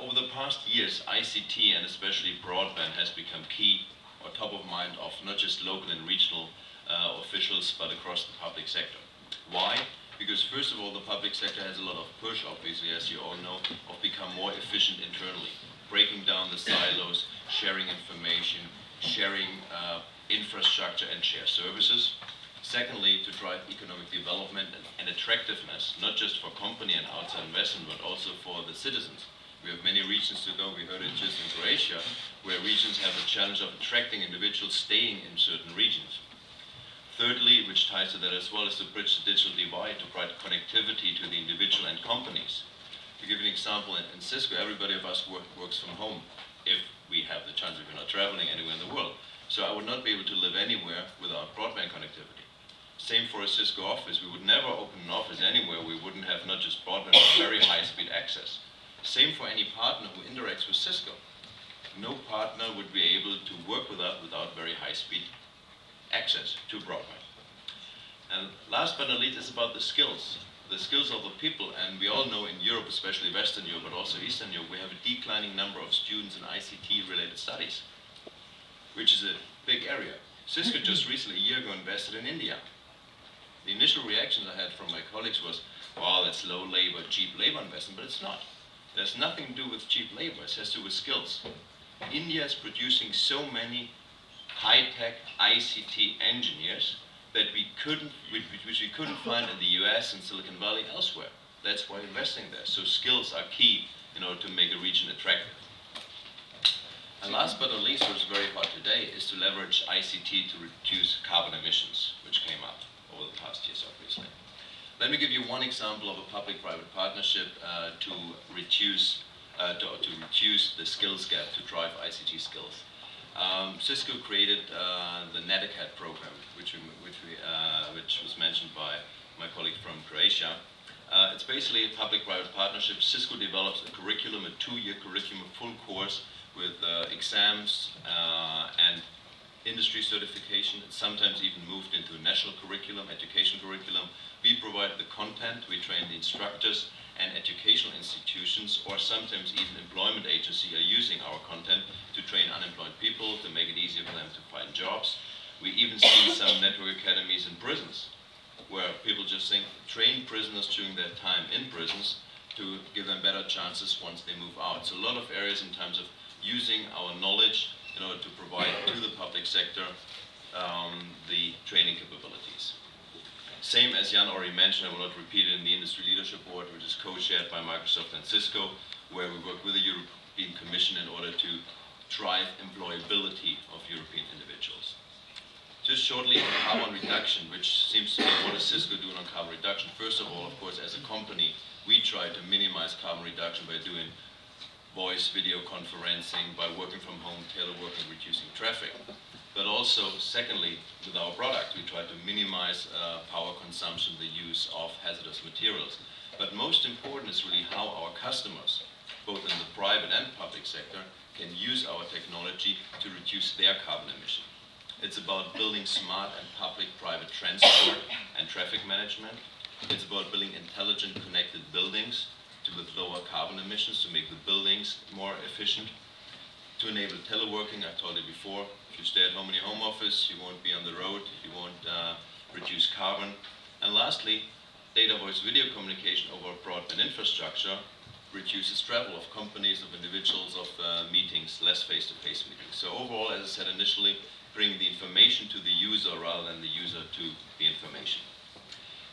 Over the past years, ICT and especially broadband has become key or top of mind of not just local and regional officials, but across the public sector. Why? Because first of all, the public sector has a lot of push, obviously, as you all know, of become more efficient internally, breaking down the silos, sharing information, sharing infrastructure and share services. Secondly, to drive economic development and attractiveness, not just for company and outside investment, but also for the citizens. We have many regions to go. We heard it just in Croatia, where regions have the challenge of attracting individuals staying in certain regions. Thirdly, which ties to that as well, is to bridge the digital divide, to provide connectivity to the individual and companies. To give you an example, in Cisco, everybody of us works from home, if we have the chance, if we're not traveling anywhere in the world. So I would not be able to live anywhere without broadband connectivity. Same for a Cisco office. We would never open an office anywhere we wouldn't have not just broadband, but very high-speed access. Same for any partner who interacts with Cisco. No partner would be able to work with us without very high-speed access to broadband. And last but not least, it's about the skills of the people. And we all know in Europe, especially Western Europe, but also Eastern Europe, we have a declining number of students in ICT-related studies, which is a big area. Cisco just recently, a year ago, invested in India. The initial reactions I had from my colleagues was, well, that's low labor, cheap labor investment, but it's not. There's nothing to do with cheap labor, it has to do with skills. India is producing so many high-tech ICT engineers that which we couldn't find in the US and Silicon Valley elsewhere. That's why we're investing there. So skills are key in order to make a region attractive. And last but not least, what's very hot today, is to leverage ICT to reduce carbon emissions, which came up over the past years, obviously. Let me give you one example of a public-private partnership to reduce the skills gap, to drive ICT skills. Cisco created the NetAcad program, which was mentioned by my colleague from Croatia. It's basically a public-private partnership. Cisco develops a curriculum, a 2-year curriculum, a full course with exams and industry certification. It's sometimes even moved into a national curriculum, education curriculum. We provide the content, we train the instructors, and educational institutions, or sometimes even employment agencies, are using our content to train unemployed people, to make it easier for them to find jobs. We even see some network academies in prisons, where people just train prisoners during their time in prisons to give them better chances once they move out. So a lot of areas in terms of using our knowledge in order to provide to the public sector the training capabilities. Same as Jan already mentioned, I will not repeat it, in the Industry Leadership Board, which is co-chaired by Microsoft and Cisco, where we work with the European Commission in order to drive employability of European individuals. Just shortly on carbon reduction, which seems to be what is Cisco doing on carbon reduction. First of all, of course, as a company, we try to minimize carbon reduction by doing voice, video conferencing, by working from home, teleworking, reducing traffic. But also, secondly, with our product, we try to minimize power consumption, the use of hazardous materials. But most important is really how our customers, both in the private and public sector, can use our technology to reduce their carbon emission. It's about building smart and public-private transport and traffic management. It's about building intelligent, connected buildings with lower carbon emissions, to make the buildings more efficient. To enable teleworking, I told you before, if you stay at home in your home office, you won't be on the road, you won't reduce carbon. And lastly, data voice video communication over broadband infrastructure reduces travel of companies, of individuals, of meetings, less face-to-face meetings. So overall, as I said initially, bring the information to the user rather than the user to the information.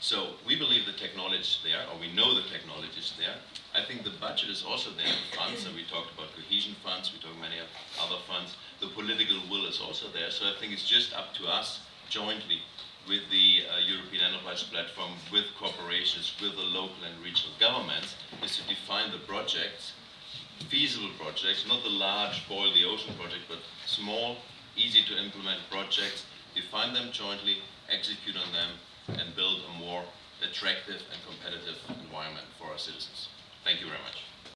So we believe the technology is there, or we know the technology is there. I think the budget is also there in funds, and we talked about cohesion funds, we talked about many other funds. The political will is also there, so I think it's just up to us jointly with the European Enterprise Platform, with corporations, with the local and regional governments, is to define the projects, feasible projects, not the large boil the ocean project, but small, easy to implement projects, define them jointly, execute on them, and build a more attractive and competitive environment for our citizens. Thank you very much.